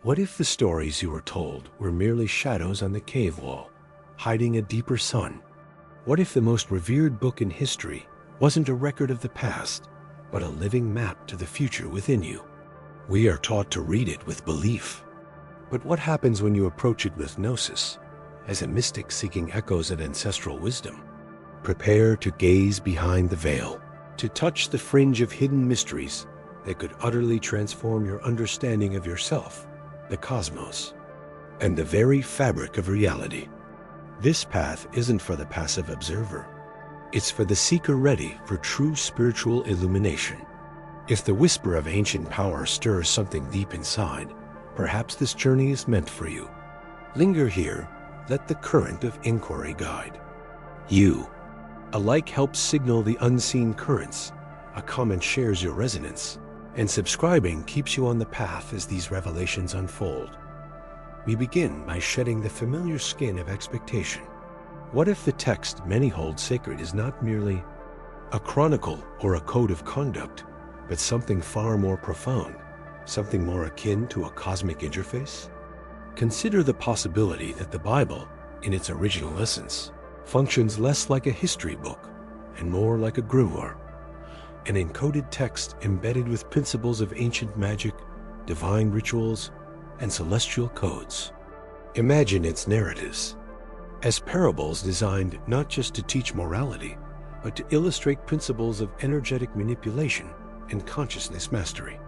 What if the stories you were told were merely shadows on the cave wall, hiding a deeper sun? What if the most revered book in history wasn't a record of the past, but a living map to the future within you? We are taught to read it with belief. But what happens when you approach it with gnosis, as a mystic seeking echoes of ancestral wisdom? Prepare to gaze behind the veil, to touch the fringe of hidden mysteries that could utterly transform your understanding of yourself, the cosmos, and the very fabric of reality. This path isn't for the passive observer. It's for the seeker ready for true spiritual illumination. If the whisper of ancient power stirs something deep inside, perhaps this journey is meant for you. Linger here, let the current of inquiry guide you. A like helps signal the unseen currents, a comment shares your resonance, and subscribing keeps you on the path as these revelations unfold. We begin by shedding the familiar skin of expectation. What if the text many hold sacred is not merely a chronicle or a code of conduct, but something far more profound, something more akin to a cosmic interface? Consider the possibility that the Bible, in its original essence, functions less like a history book and more like a grimoire, an encoded text embedded with principles of ancient magic, divine rituals, and celestial codes. Imagine its narratives as parables designed not just to teach morality, but to illustrate principles of energetic manipulation and consciousness mastery.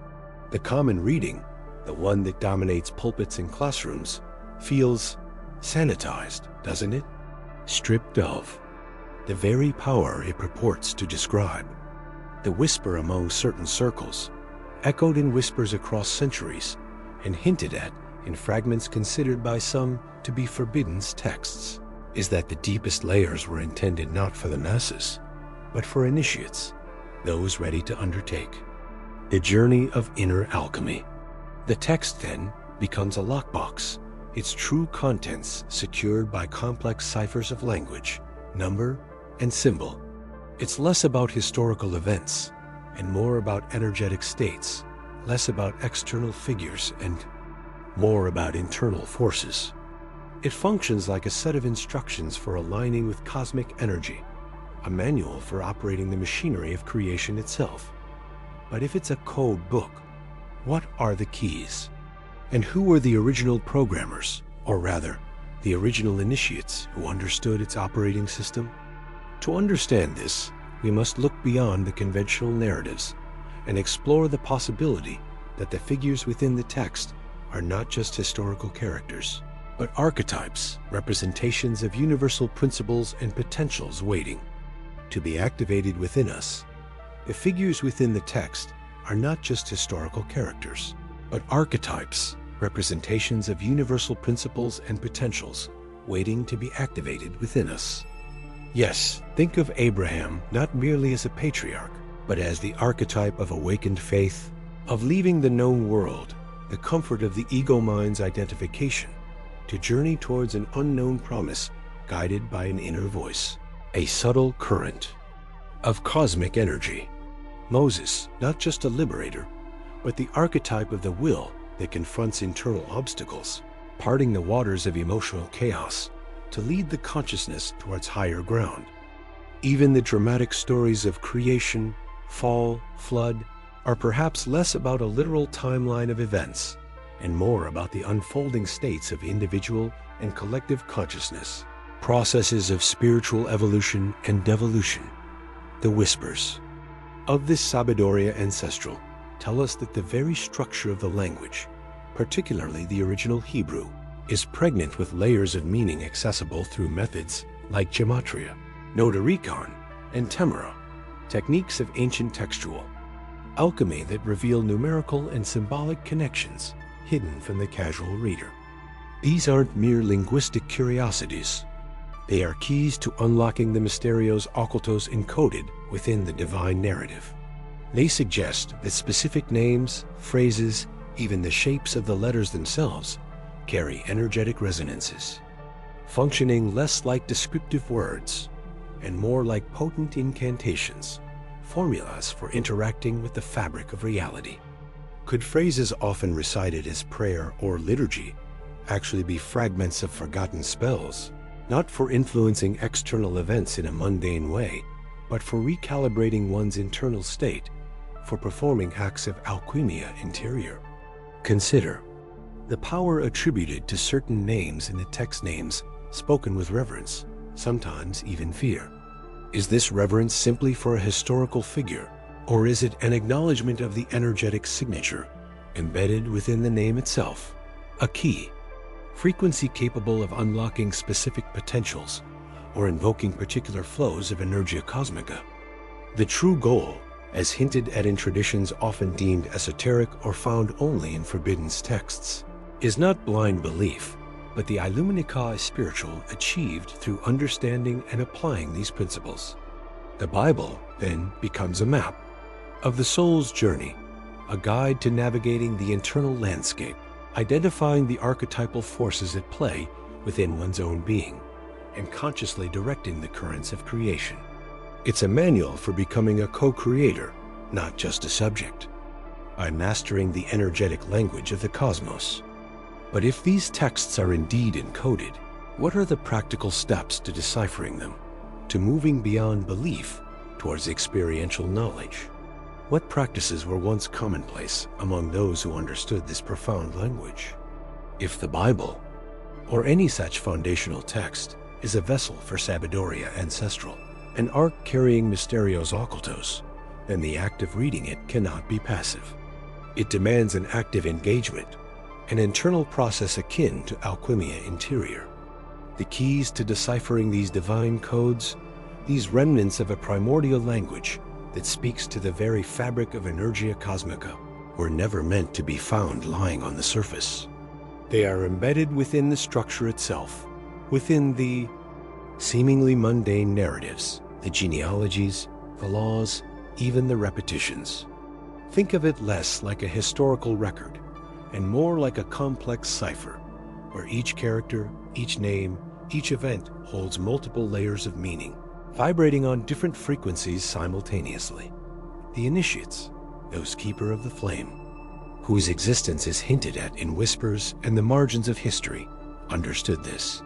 The common reading, the one that dominates pulpits and classrooms, feels sanitized, doesn't it? Stripped of the very power it purports to describe. The whisper among certain circles, echoed in whispers across centuries, and hinted at in fragments considered by some to be forbidden texts, is that the deepest layers were intended not for the masses, but for initiates, those ready to undertake the journey of inner alchemy. The text then becomes a lockbox, its true contents secured by complex ciphers of language, number, and symbol. It's less about historical events and more about energetic states, less about external figures and more about internal forces. It functions like a set of instructions for aligning with cosmic energy, a manual for operating the machinery of creation itself. But if it's a code book, what are the keys? And who were the original programmers, or rather, the original initiates who understood its operating system? To understand this, we must look beyond the conventional narratives and explore the possibility that the figures within the text are not just historical characters, but archetypes, representations of universal principles and potentials waiting to be activated within us. The figures within the text are not just historical characters, but archetypes, representations of universal principles and potentials waiting to be activated within us. Yes, think of Abraham not merely as a patriarch, but as the archetype of awakened faith, of leaving the known world, the comfort of the ego mind's identification, to journey towards an unknown promise guided by an inner voice, a subtle current of cosmic energy. Moses, not just a liberator, but the archetype of the will that confronts internal obstacles, parting the waters of emotional chaos to lead the consciousness towards higher ground. Even the dramatic stories of creation, fall, flood, are perhaps less about a literal timeline of events and more about the unfolding states of individual and collective consciousness, processes of spiritual evolution and devolution. The whispers of this Sabiduria ancestral tell us that the very structure of the language, particularly the original Hebrew, is pregnant with layers of meaning accessible through methods like gematria, notarikon, and temera, techniques of ancient textual alchemy that reveal numerical and symbolic connections hidden from the casual reader. These aren't mere linguistic curiosities. They are keys to unlocking the mysterios occultos encoded within the divine narrative. They suggest that specific names, phrases, even the shapes of the letters themselves carry energetic resonances, functioning less like descriptive words and more like potent incantations, formulas for interacting with the fabric of reality. Could phrases often recited as prayer or liturgy actually be fragments of forgotten spells, not for influencing external events in a mundane way, but for recalibrating one's internal state, for performing acts of alchemia interior? Consider the power attributed to certain names in the text names spoken with reverence, sometimes even fear. Is this reverence simply for a historical figure, or is it an acknowledgement of the energetic signature embedded within the name itself? A key, frequency capable of unlocking specific potentials or invoking particular flows of energia cosmica. The true goal, as hinted at in traditions often deemed esoteric or found only in forbidden texts, is not blind belief, but the Illuminica spiritual achieved through understanding and applying these principles. The Bible, then, becomes a map of the soul's journey, a guide to navigating the internal landscape, identifying the archetypal forces at play within one's own being, and consciously directing the currents of creation. It's a manual for becoming a co-creator, not just a subject, by mastering the energetic language of the cosmos. But if these texts are indeed encoded, what are the practical steps to deciphering them, to moving beyond belief towards experiential knowledge? What practices were once commonplace among those who understood this profound language? If the Bible, or any such foundational text, is a vessel for Sabiduria Ancestral, an ark carrying Mysterios Occultos, then the act of reading it cannot be passive. It demands an active engagement, an internal process akin to alchemia interior. The keys to deciphering these divine codes, these remnants of a primordial language that speaks to the very fabric of energia cosmica, were never meant to be found lying on the surface. They are embedded within the structure itself, within the seemingly mundane narratives, the genealogies, the laws, even the repetitions. Think of it less like a historical record and more like a complex cipher, where each character, each name, each event holds multiple layers of meaning, vibrating on different frequencies simultaneously. The initiates, those keeper of the flame, whose existence is hinted at in whispers and the margins of history, understood this.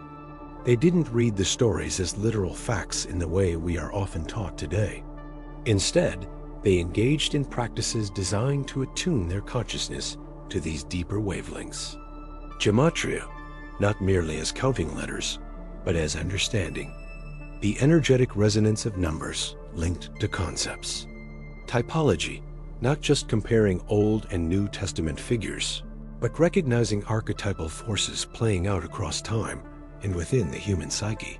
They didn't read the stories as literal facts in the way we are often taught today. Instead, they engaged in practices designed to attune their consciousness to these deeper wavelengths. Gematria, not merely as counting letters, but as understanding. The energetic resonance of numbers linked to concepts. Typology, not just comparing Old and New Testament figures, but recognizing archetypal forces playing out across time and within the human psyche.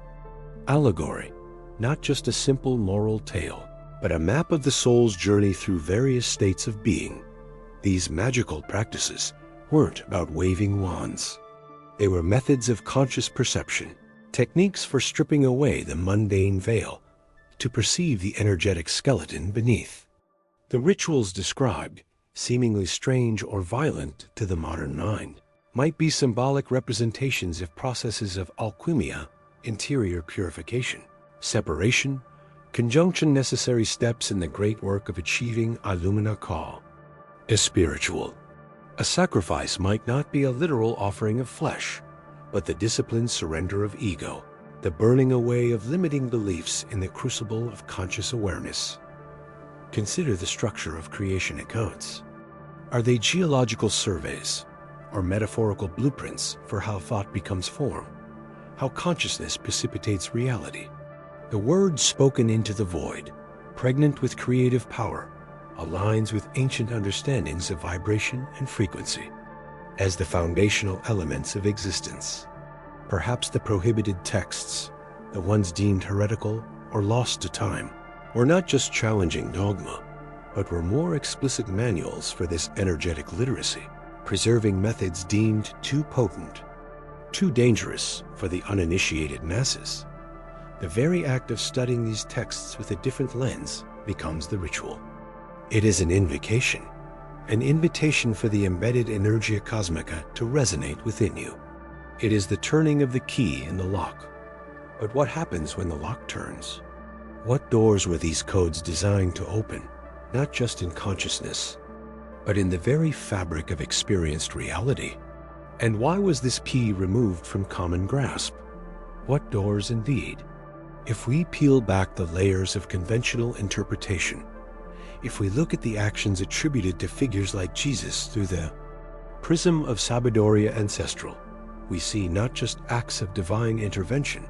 Allegory, not just a simple moral tale, but a map of the soul's journey through various states of being. These magical practices weren't about waving wands. They were methods of conscious perception, techniques for stripping away the mundane veil to perceive the energetic skeleton beneath. The rituals described, seemingly strange or violent to the modern mind, might be symbolic representations of processes of alchemia, interior purification, separation, conjunction necessary steps in the great work of achieving Illumina Call. As spiritual, a sacrifice might not be a literal offering of flesh, but the disciplined surrender of ego, the burning away of limiting beliefs in the crucible of conscious awareness. Consider the structure of creation accounts. Are they geological surveys, or metaphorical blueprints for how thought becomes form, how consciousness precipitates reality? The word spoken into the void, pregnant with creative power, aligns with ancient understandings of vibration and frequency as the foundational elements of existence. Perhaps the prohibited texts, the ones deemed heretical or lost to time, were not just challenging dogma, but were more explicit manuals for this energetic literacy, preserving methods deemed too potent, too dangerous for the uninitiated masses. The very act of studying these texts with a different lens becomes the ritual. It is an invocation, an invitation for the embedded energia cosmica to resonate within you. It is the turning of the key in the lock. But what happens when the lock turns? What doors were these codes designed to open, not just in consciousness, but in the very fabric of experienced reality. And why was this P removed from common grasp? What doors indeed? If we peel back the layers of conventional interpretation, if we look at the actions attributed to figures like Jesus through the prism of Sabiduria Ancestral, we see not just acts of divine intervention,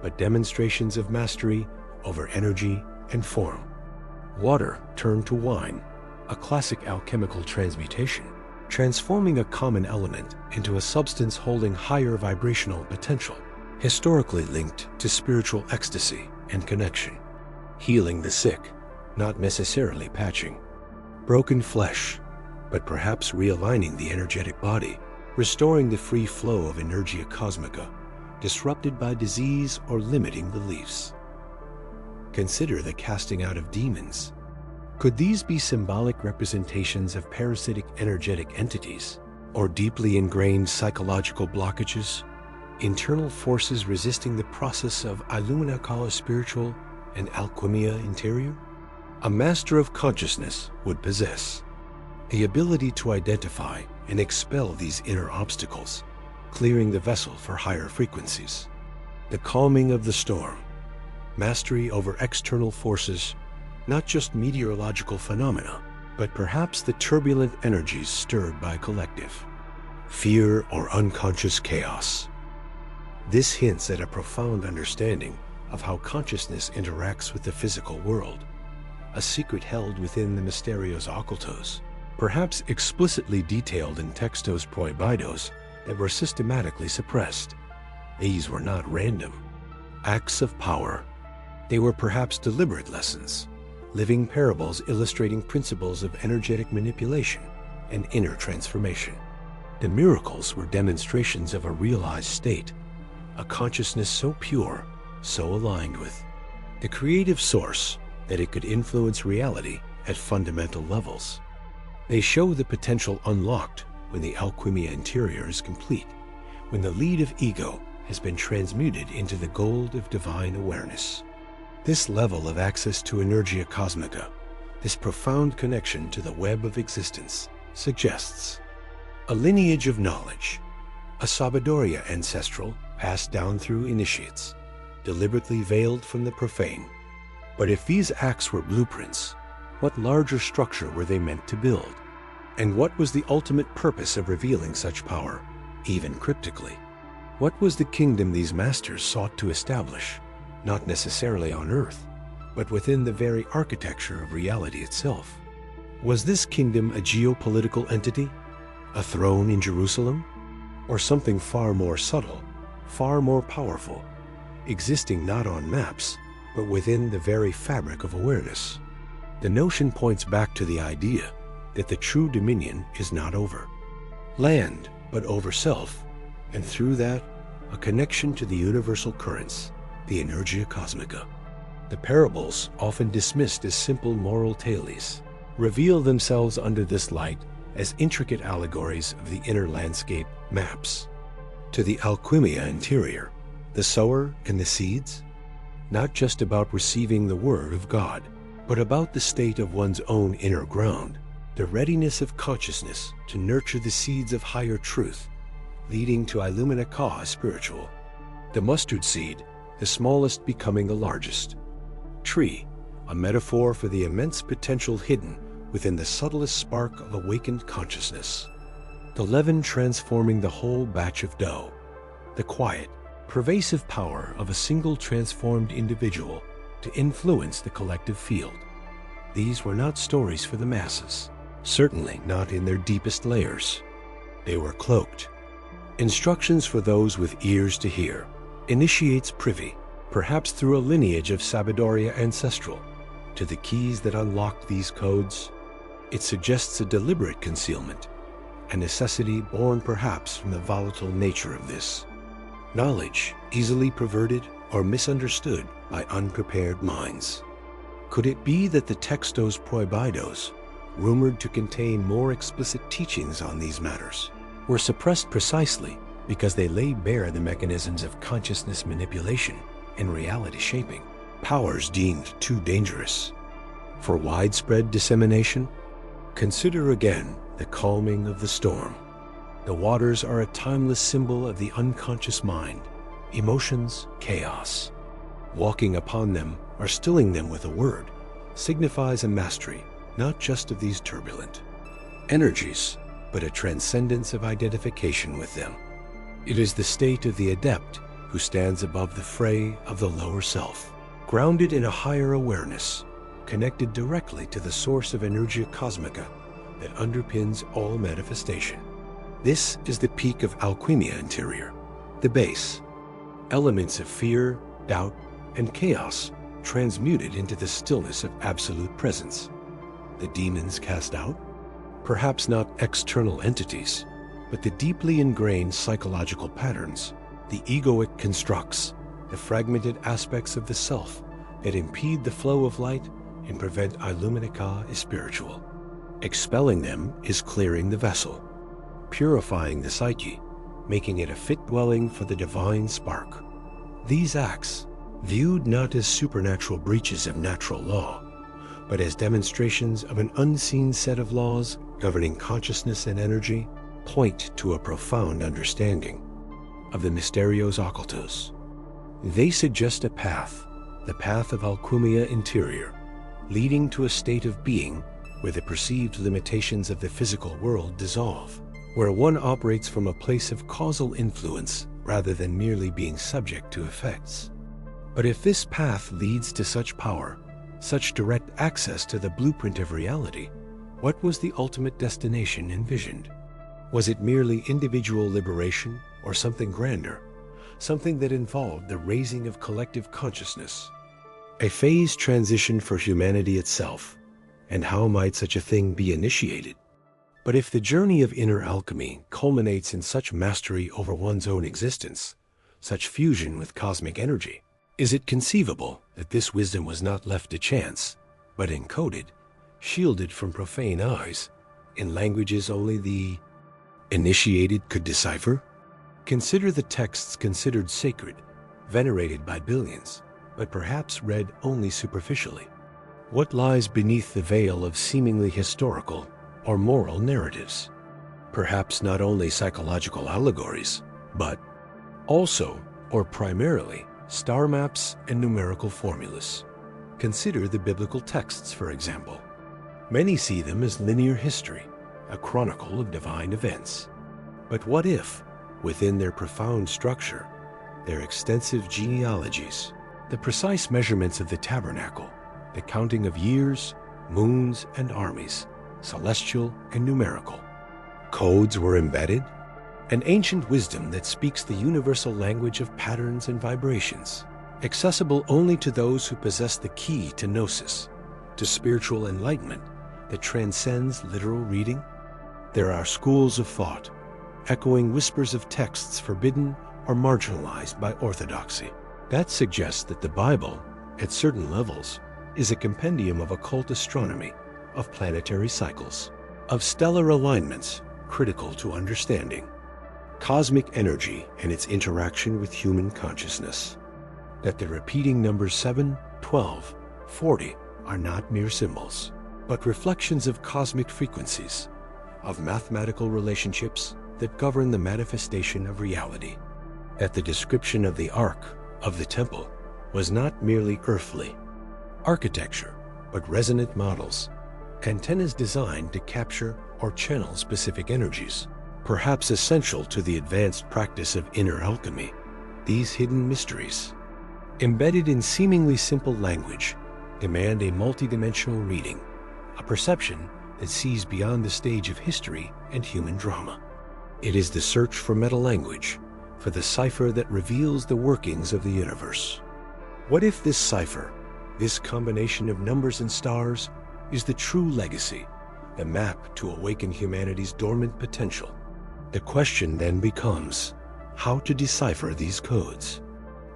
but demonstrations of mastery over energy and form. Water turned to wine, a classic alchemical transmutation, transforming a common element into a substance holding higher vibrational potential, historically linked to spiritual ecstasy and connection. Healing the sick, not necessarily patching. Broken flesh, but perhaps realigning the energetic body, restoring the free flow of Energia Cosmica, disrupted by disease or limiting beliefs. Consider the casting out of demons. Could these be symbolic representations of parasitic energetic entities, or deeply ingrained psychological blockages, internal forces resisting the process of Illumina Kala Spiritual and Alquimia Interior? A master of consciousness would possess the ability to identify and expel these inner obstacles, clearing the vessel for higher frequencies. The calming of the storm, mastery over external forces, not just meteorological phenomena, but perhaps the turbulent energies stirred by collective fear or unconscious chaos. This hints at a profound understanding of how consciousness interacts with the physical world, a secret held within the Mysterios Occultos, perhaps explicitly detailed in Textos Prohibidos that were systematically suppressed. These were not random acts of power. They were perhaps deliberate lessons, living parables illustrating principles of energetic manipulation and inner transformation. The miracles were demonstrations of a realized state, a consciousness so pure, so aligned with the creative source that it could influence reality at fundamental levels. They show the potential unlocked when the Alquimia Interior is complete, when the lead of ego has been transmuted into the gold of divine awareness. This level of access to Energia Cosmica, this profound connection to the web of existence, suggests a lineage of knowledge, a Sabiduria Ancestral passed down through initiates, deliberately veiled from the profane. But if these acts were blueprints, what larger structure were they meant to build? And what was the ultimate purpose of revealing such power, even cryptically? What was the kingdom these masters sought to establish? Not necessarily on Earth, but within the very architecture of reality itself. Was this kingdom a geopolitical entity, a throne in Jerusalem, or something far more subtle, far more powerful, existing not on maps, but within the very fabric of awareness? The notion points back to the idea that the true dominion is not over land, but over self, and through that, a connection to the universal currents, the Energia Cosmica. The parables, often dismissed as simple moral tales, reveal themselves under this light as intricate allegories of the inner landscape maps. To the Alquimia Interior, the sower and the seeds, not just about receiving the word of God, but about the state of one's own inner ground, the readiness of consciousness to nurture the seeds of higher truth, leading to Illumina Ka Spiritual. The mustard seed, the smallest becoming the largest. Tree, a metaphor for the immense potential hidden within the subtlest spark of awakened consciousness. The leaven transforming the whole batch of dough. The quiet, pervasive power of a single transformed individual to influence the collective field. These were not stories for the masses, certainly not in their deepest layers. They were cloaked. Instructions for those with ears to hear. Initiates privy, perhaps through a lineage of Sabiduria Ancestral, to the keys that unlocked these codes. It suggests a deliberate concealment, a necessity born perhaps from the volatile nature of this knowledge, easily perverted or misunderstood by unprepared minds. Could it be that the Textos Prohibidos, rumored to contain more explicit teachings on these matters, were suppressed precisely because they laid bare the mechanisms of consciousness manipulation and reality shaping, powers deemed too dangerous for widespread dissemination? Consider again the calming of the storm. The waters are a timeless symbol of the unconscious mind, emotions, chaos. Walking upon them, or stilling them with a word, signifies a mastery, not just of these turbulent energies, but a transcendence of identification with them. It is the state of the adept who stands above the fray of the lower self, grounded in a higher awareness, connected directly to the source of Energia Cosmica that underpins all manifestation. This is the peak of Alquimia Interior, the base. Elements of fear, doubt, and chaos transmuted into the stillness of absolute presence. The demons cast out? Perhaps not external entities, but the deeply ingrained psychological patterns, the egoic constructs, the fragmented aspects of the self that impede the flow of light and prevent Illuminica is spiritual. Expelling them is clearing the vessel, purifying the psyche, making it a fit dwelling for the divine spark. These acts, viewed not as supernatural breaches of natural law, but as demonstrations of an unseen set of laws governing consciousness and energy, point to a profound understanding of the Mysterios Occultos. They suggest a path, the path of Alquimia Interior, leading to a state of being where the perceived limitations of the physical world dissolve, where one operates from a place of causal influence rather than merely being subject to effects. But if this path leads to such power, such direct access to the blueprint of reality, what was the ultimate destination envisioned? Was it merely individual liberation or something grander, something that involved the raising of collective consciousness? A phase transition for humanity itself, and how might such a thing be initiated? But if the journey of inner alchemy culminates in such mastery over one's own existence, such fusion with cosmic energy, is it conceivable that this wisdom was not left to chance, but encoded, shielded from profane eyes, in languages only the initiated could decipher? Consider the texts considered sacred, venerated by billions, but perhaps read only superficially. What lies beneath the veil of seemingly historical or moral narratives? Perhaps not only psychological allegories, but also, or primarily, star maps and numerical formulas. Consider the biblical texts, for example. Many see them as linear history, a chronicle of divine events. But what if, within their profound structure, their extensive genealogies, the precise measurements of the tabernacle, the counting of years, moons, and armies, celestial and numerical, codes were embedded? An ancient wisdom that speaks the universal language of patterns and vibrations, accessible only to those who possess the key to gnosis, to spiritual enlightenment that transcends literal reading? There are schools of thought, echoing whispers of texts forbidden or marginalized by orthodoxy, that suggest that the Bible, at certain levels, is a compendium of occult astronomy, of planetary cycles, of stellar alignments critical to understanding cosmic energy and its interaction with human consciousness, that the repeating numbers 7, 12, 40 are not mere symbols, but reflections of cosmic frequencies, of mathematical relationships that govern the manifestation of reality, that the description of the Ark, of the temple, was not merely earthly architecture, but resonant models, antennas designed to capture or channel specific energies, perhaps essential to the advanced practice of inner alchemy. These hidden mysteries, embedded in seemingly simple language, demand a multidimensional reading, a perception that sees beyond the stage of history and human drama. It is the search for meta-language, for the cipher that reveals the workings of the universe. What if this cipher, this combination of numbers and stars, is the true legacy, the map to awaken humanity's dormant potential? The question then becomes, how to decipher these codes?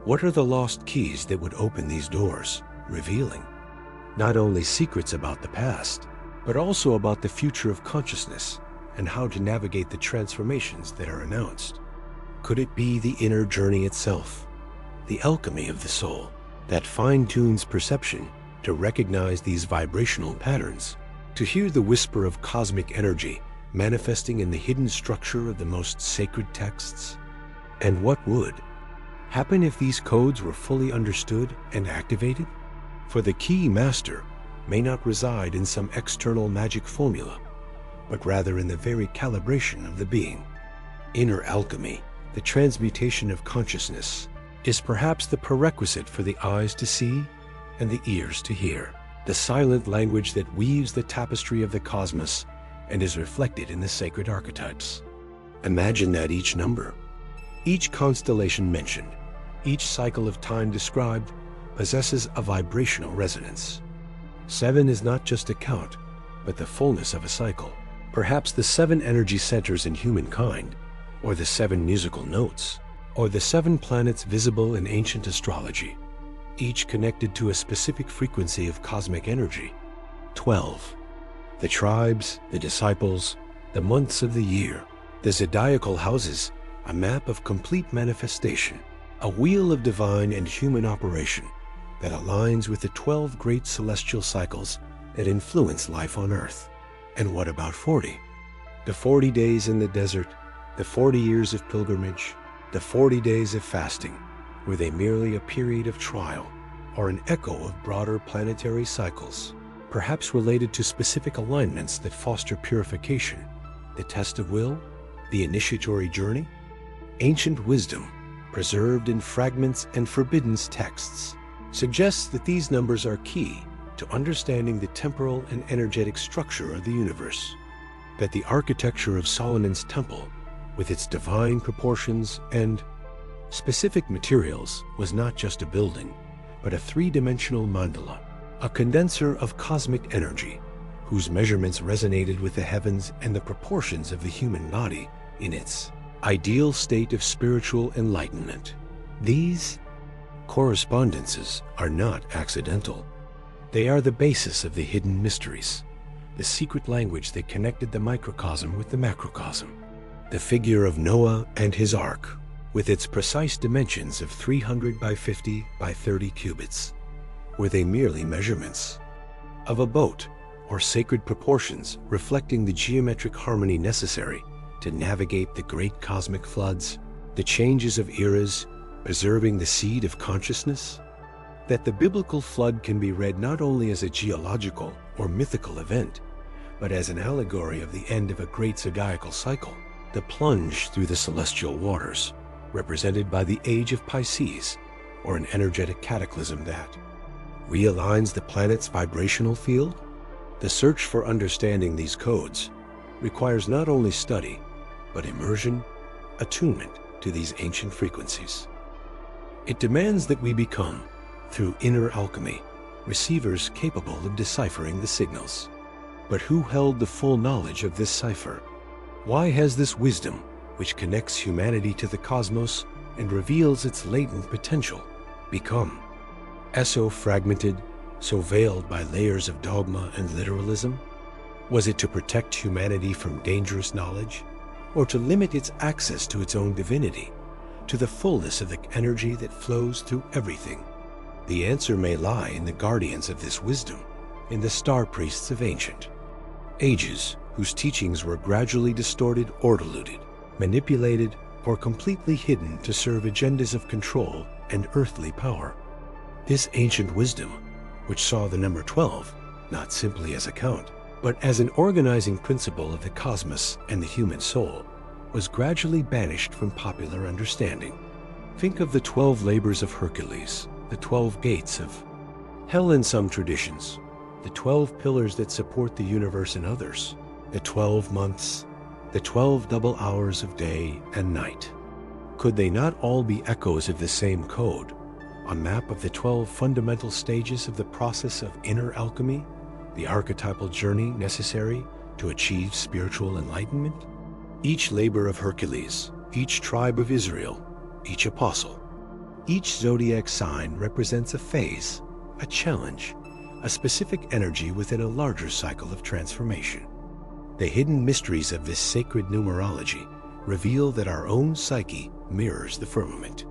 What are the lost keys that would open these doors, revealing not only secrets about the past, but also about the future of consciousness and how to navigate the transformations that are announced? Could it be the inner journey itself, the alchemy of the soul, that fine-tunes perception to recognize these vibrational patterns To hear the whisper of cosmic energy manifesting in the hidden structure of the most sacred texts? And what would happen if these codes were fully understood and activated? For the key master may not reside in some external magic formula, but rather in the very calibration of the being. Inner alchemy, the transmutation of consciousness, is perhaps the prerequisite for the eyes to see and the ears to hear, the silent language that weaves the tapestry of the cosmos and is reflected in the sacred archetypes. Imagine that each number, each constellation mentioned, each cycle of time described, possesses a vibrational resonance. 7 is not just a count, but the fullness of a cycle. Perhaps the 7 energy centers in humankind, or the 7 musical notes, or the 7 planets visible in ancient astrology, each connected to a specific frequency of cosmic energy. 12. The tribes, the disciples, the months of the year, the zodiacal houses, a map of complete manifestation, a wheel of divine and human operation that aligns with the 12 great celestial cycles that influence life on Earth. And what about 40? The 40 days in the desert, the 40 years of pilgrimage, the 40 days of fasting, were they merely a period of trial or an echo of broader planetary cycles, perhaps related to specific alignments that foster purification, the test of will, the initiatory journey? Ancient wisdom, preserved in fragments and forbidden texts, suggests that these numbers are key to understanding the temporal and energetic structure of the universe, that the architecture of Solomon's temple, with its divine proportions and specific materials, was not just a building, but a three-dimensional mandala, a condenser of cosmic energy, whose measurements resonated with the heavens and the proportions of the human body in its ideal state of spiritual enlightenment. These correspondences are not accidental. They are the basis of the hidden mysteries, the secret language that connected the microcosm with the macrocosm. The figure of Noah and his ark, with its precise dimensions of 300 by 50 by 30 cubits, were they merely measurements of a boat or sacred proportions reflecting the geometric harmony necessary to navigate the great cosmic floods, the changes of eras, preserving the seed of consciousness? That the biblical flood can be read not only as a geological or mythical event, but as an allegory of the end of a great zodiacal cycle, the plunge through the celestial waters, represented by the age of Pisces, or an energetic cataclysm that realigns the planet's vibrational field? The search for understanding these codes requires not only study, but immersion, attunement to these ancient frequencies. It demands that we become, through inner alchemy, receivers capable of deciphering the signals. But who held the full knowledge of this cipher? Why has this wisdom, which connects humanity to the cosmos and reveals its latent potential, become so fragmented, so veiled by layers of dogma and literalism? Was it to protect humanity from dangerous knowledge, or to limit its access to its own divinity, to the fullness of the energy that flows through everything? The answer may lie in the guardians of this wisdom, in the star priests of ancient ages, whose teachings were gradually distorted or diluted, manipulated, or completely hidden to serve agendas of control and earthly power. This ancient wisdom, which saw the number 12 not simply as a count, but as an organizing principle of the cosmos and the human soul, was gradually banished from popular understanding. Think of the 12 labors of Hercules, the 12 gates of hell in some traditions, the 12 pillars that support the universe in others, the 12 months, the 12 double hours of day and night. Could they not all be echoes of the same code, a map of the 12 fundamental stages of the process of inner alchemy, the archetypal journey necessary to achieve spiritual enlightenment? Each labor of Hercules, each tribe of Israel, each apostle, each zodiac sign represents a phase, a challenge, a specific energy within a larger cycle of transformation. The hidden mysteries of this sacred numerology reveal that our own psyche mirrors the firmament.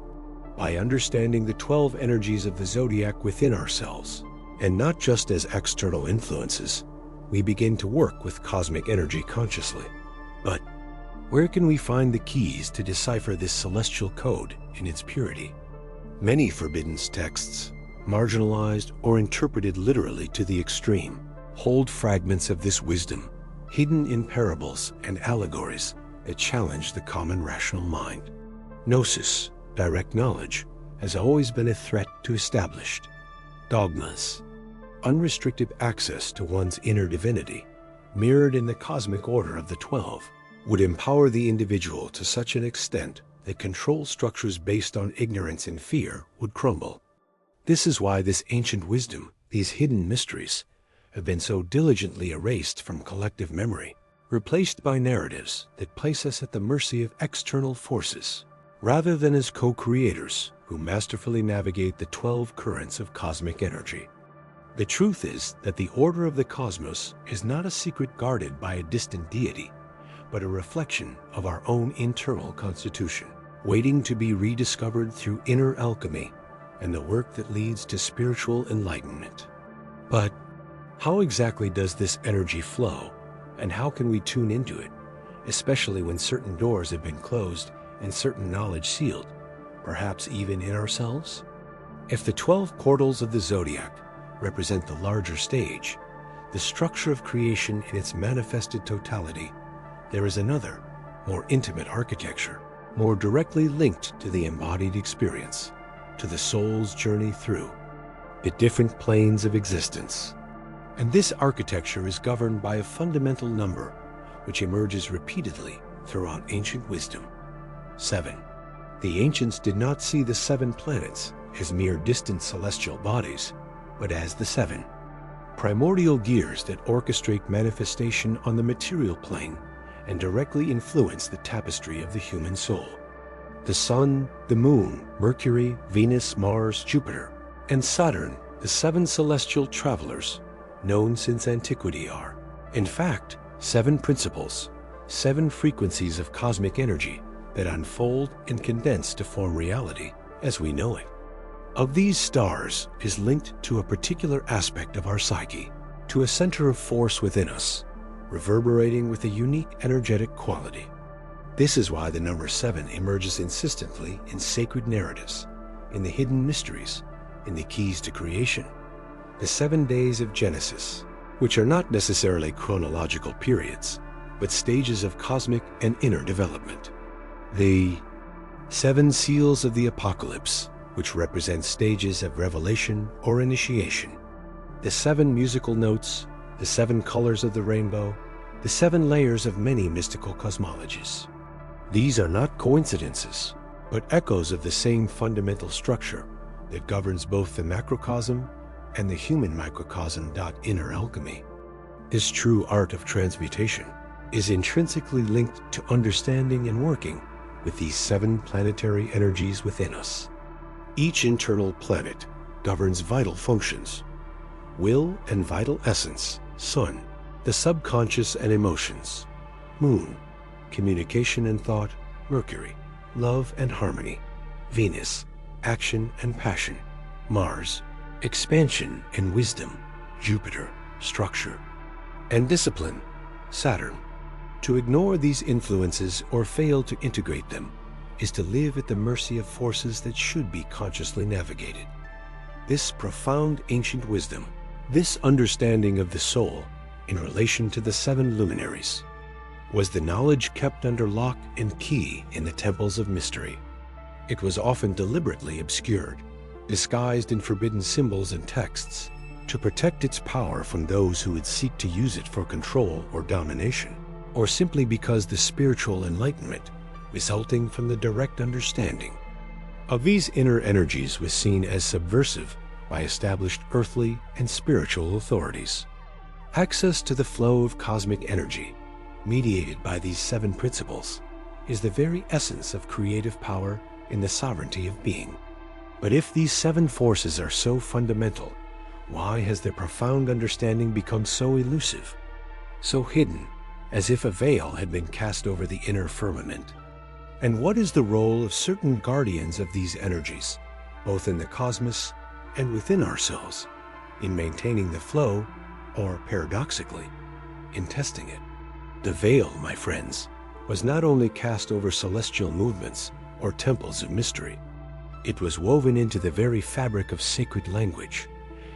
By understanding the 12 energies of the zodiac within ourselves, and not just as external influences, we begin to work with cosmic energy consciously. But where can we find the keys to decipher this celestial code in its purity? Many forbidden texts, marginalized or interpreted literally to the extreme, hold fragments of this wisdom, hidden in parables and allegories that challenge the common rational mind. Gnosis, direct knowledge, has always been a threat to established dogmas. Unrestricted access to one's inner divinity, mirrored in the cosmic order of the 12, would empower the individual to such an extent that control structures based on ignorance and fear would crumble. This is why this ancient wisdom, these hidden mysteries, have been so diligently erased from collective memory, replaced by narratives that place us at the mercy of external forces, rather than as co-creators who masterfully navigate the 12 currents of cosmic energy. The truth is that the order of the cosmos is not a secret guarded by a distant deity, but a reflection of our own internal constitution, waiting to be rediscovered through inner alchemy and the work that leads to spiritual enlightenment. But how exactly does this energy flow, and how can we tune into it, especially when certain doors have been closed and certain knowledge sealed, perhaps even in ourselves? If the 12 portals of the zodiac represent the larger stage, the structure of creation in its manifested totality, there is another, more intimate architecture, more directly linked to the embodied experience, to the soul's journey through the different planes of existence. And this architecture is governed by a fundamental number which emerges repeatedly throughout ancient wisdom: 7. The ancients did not see the 7 planets as mere distant celestial bodies, but as the 7 primordial gears that orchestrate manifestation on the material plane and directly influence the tapestry of the human soul. The Sun, the Moon, Mercury, Venus, Mars, Jupiter, and Saturn, the 7 celestial travelers, known since antiquity, are, in fact, 7 principles, 7 frequencies of cosmic energy that unfold and condense to form reality as we know it. Of these, stars is linked to a particular aspect of our psyche, to a center of force within us, reverberating with a unique energetic quality. This is why the number 7 emerges insistently in sacred narratives, in the hidden mysteries, in the keys to creation, the 7 days of Genesis, which are not necessarily chronological periods, but stages of cosmic and inner development. The 7 seals of the Apocalypse, which represent stages of revelation or initiation. The 7 musical notes, the 7 colors of the rainbow, the 7 layers of many mystical cosmologies. These are not coincidences, but echoes of the same fundamental structure that governs both the macrocosm and the human microcosm. Inner alchemy, this true art of transmutation, is intrinsically linked to understanding and working with these 7 planetary energies within us. Each internal planet governs vital functions: will and vital essence, Sun; the subconscious and emotions, Moon; communication and thought, Mercury; love and harmony, Venus; action and passion, Mars; expansion and wisdom, Jupiter; structure and discipline, Saturn. To ignore these influences or fail to integrate them is to live at the mercy of forces that should be consciously navigated. This profound ancient wisdom, this understanding of the soul in relation to the 7 luminaries, was the knowledge kept under lock and key in the temples of mystery. It was often deliberately obscured, disguised in forbidden symbols and texts, to protect its power from those who would seek to use it for control or domination, or simply because the spiritual enlightenment resulting from the direct understanding of these inner energies was seen as subversive by established earthly and spiritual authorities. Access to the flow of cosmic energy, mediated by these 7 principles, is the very essence of creative power in the sovereignty of being. But if these 7 forces are so fundamental, why has their profound understanding become so elusive, so hidden, as if a veil had been cast over the inner firmament? And what is the role of certain guardians of these energies, both in the cosmos and within ourselves, in maintaining the flow or paradoxically, in testing it. The veil, my friends, was not only cast over celestial movements or temples of mystery, it was woven into the very fabric of sacred language,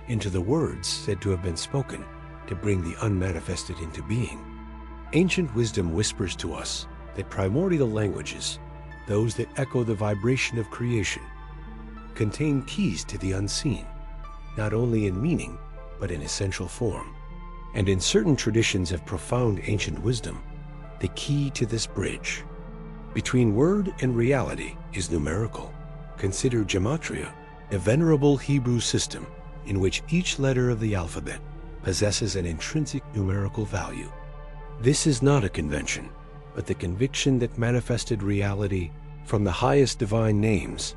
into the words said to have been spoken to bring the unmanifested into being. Ancient wisdom whispers to us that primordial languages, those that echo the vibration of creation, contain keys to the unseen, not only in meaning, but in essential form. And in certain traditions of profound ancient wisdom, the key to this bridge between word and reality is numerical. Consider gematria, a venerable Hebrew system in which each letter of the alphabet possesses an intrinsic numerical value. This is not a convention, but the conviction that manifested reality from the highest divine names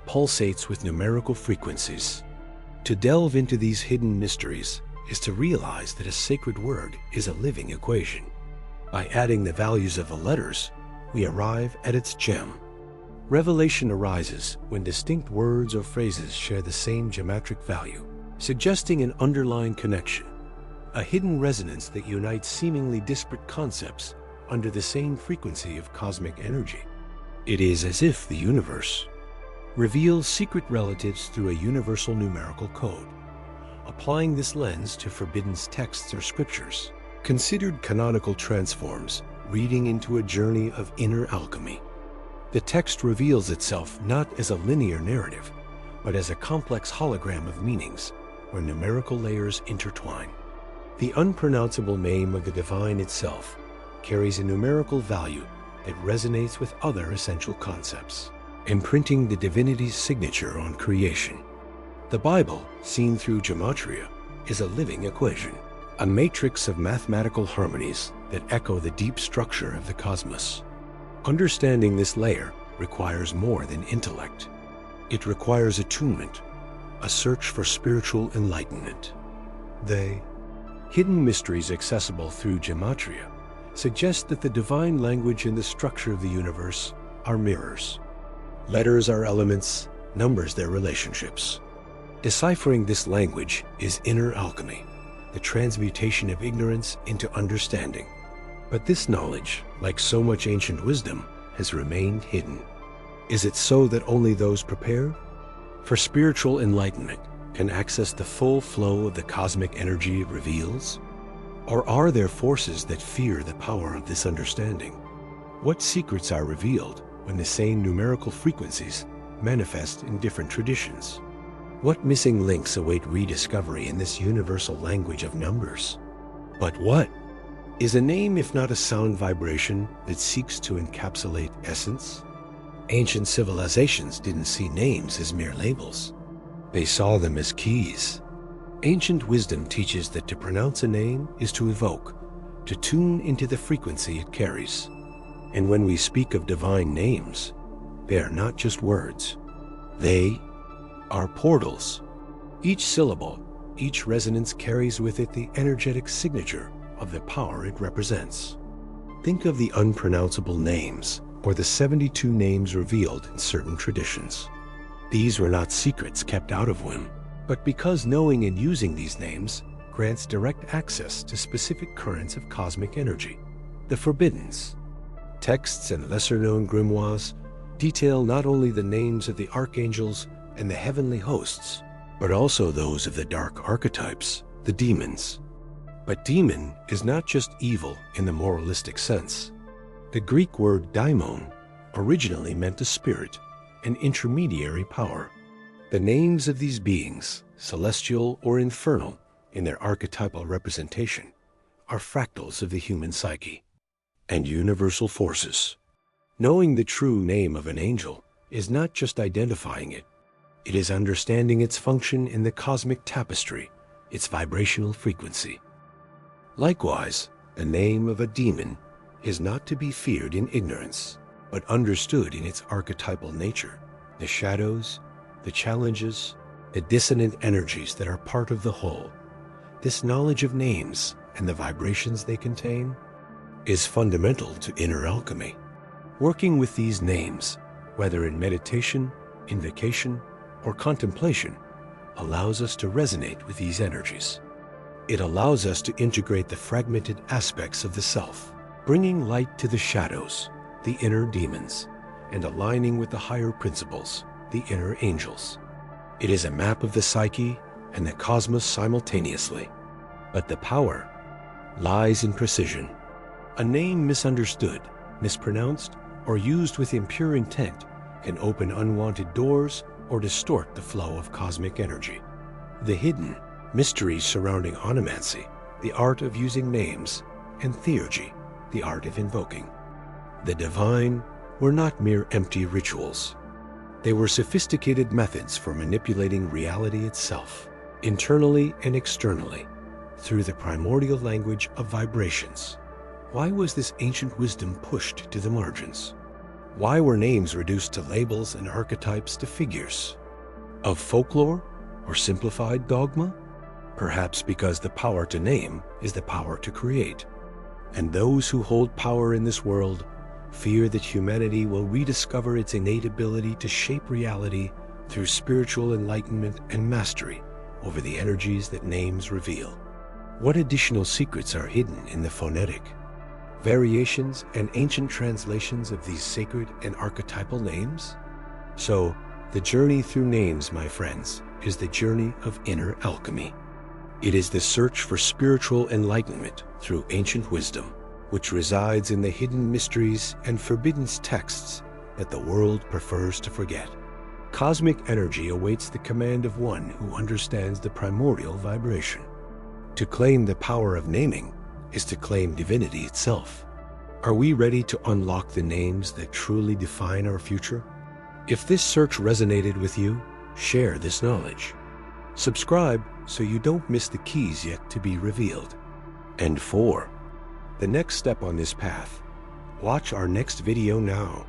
pulsates with numerical frequencies. To delve into these hidden mysteries is to realize that a sacred word is a living equation. By adding the values of the letters, we arrive at its gem. Revelation arises when distinct words or phrases share the same geometric value, suggesting an underlying connection, a hidden resonance that unites seemingly disparate concepts under the same frequency of cosmic energy. It is as if the universe reveals secret relatives through a universal numerical code. Applying this lens to forbidden texts or scriptures, considered canonical transforms, reading into a journey of inner alchemy. The text reveals itself not as a linear narrative, but as a complex hologram of meanings where numerical layers intertwine. The unpronounceable name of the divine itself carries a numerical value that resonates with other essential concepts, imprinting the divinity's signature on creation. The Bible, seen through gematria, is a living equation, a matrix of mathematical harmonies that echo the deep structure of the cosmos. Understanding this layer requires more than intellect. It requires attunement, a search for spiritual enlightenment. The hidden mysteries accessible through gematria suggest that the divine language and the structure of the universe are mirrors. Letters are elements, numbers their relationships. Deciphering this language is inner alchemy, the transmutation of ignorance into understanding. But this knowledge, like so much ancient wisdom, has remained hidden. Is it so that only those prepared for spiritual enlightenment can access the full flow of the cosmic energy it reveals? Or are there forces that fear the power of this understanding? What secrets are revealed when the same numerical frequencies manifest in different traditions? What missing links await rediscovery in this universal language of numbers? But what is a name if not a sound vibration that seeks to encapsulate essence? Ancient civilizations didn't see names as mere labels. They saw them as keys. Ancient wisdom teaches that to pronounce a name is to evoke, to tune into the frequency it carries. And when we speak of divine names, they are not just words. They are portals. Each syllable, each resonance carries with it the energetic signature of the power it represents. Think of the unpronounceable names, or the 72 names revealed in certain traditions. These were not secrets kept out of whim, but because knowing and using these names grants direct access to specific currents of cosmic energy. The Forbiddens. Texts and lesser-known grimoires detail not only the names of the archangels and the heavenly hosts, but also those of the dark archetypes, the demons. But demon is not just evil in the moralistic sense. The Greek word daimon originally meant a spirit, an intermediary power. The names of these beings, celestial or infernal in their archetypal representation, are fractals of the human psyche and universal forces. Knowing the true name of an angel is not just identifying it, it is understanding its function in the cosmic tapestry, its vibrational frequency. Likewise, the name of a demon is not to be feared in ignorance, but understood in its archetypal nature, the shadows, the challenges, the dissonant energies that are part of the whole. This knowledge of names and the vibrations they contain is fundamental to inner alchemy. Working with these names, whether in meditation, invocation, or contemplation, allows us to resonate with these energies. It allows us to integrate the fragmented aspects of the self, bringing light to the shadows, the inner demons, and aligning with the higher principles, the inner angels. It is a map of the psyche and the cosmos simultaneously. But the power lies in precision. A name misunderstood, mispronounced, or used with impure intent can open unwanted doors or distort the flow of cosmic energy. The hidden mysteries surrounding onomancy, the art of using names, and theurgy, the art of invoking the divine, were not mere empty rituals. They were sophisticated methods for manipulating reality itself, internally and externally, through the primordial language of vibrations. Why was this ancient wisdom pushed to the margins? Why were names reduced to labels and archetypes to figures of folklore or simplified dogma? Perhaps because the power to name is the power to create. And those who hold power in this world fear that humanity will rediscover its innate ability to shape reality through spiritual enlightenment and mastery over the energies that names reveal. What additional secrets are hidden in the phonetic variations and ancient translations of these sacred and archetypal names? So, the journey through names, my friends, is the journey of inner alchemy. It is the search for spiritual enlightenment through ancient wisdom, which resides in the hidden mysteries and forbidden texts that the world prefers to forget. Cosmic energy awaits the command of one who understands the primordial vibration. To claim the power of naming is to claim divinity itself. Are we ready to unlock the names that truly define our future? If this search resonated with you, share this knowledge. Subscribe so you don't miss the keys yet to be revealed. And 4. The next step on this path. Watch our next video now.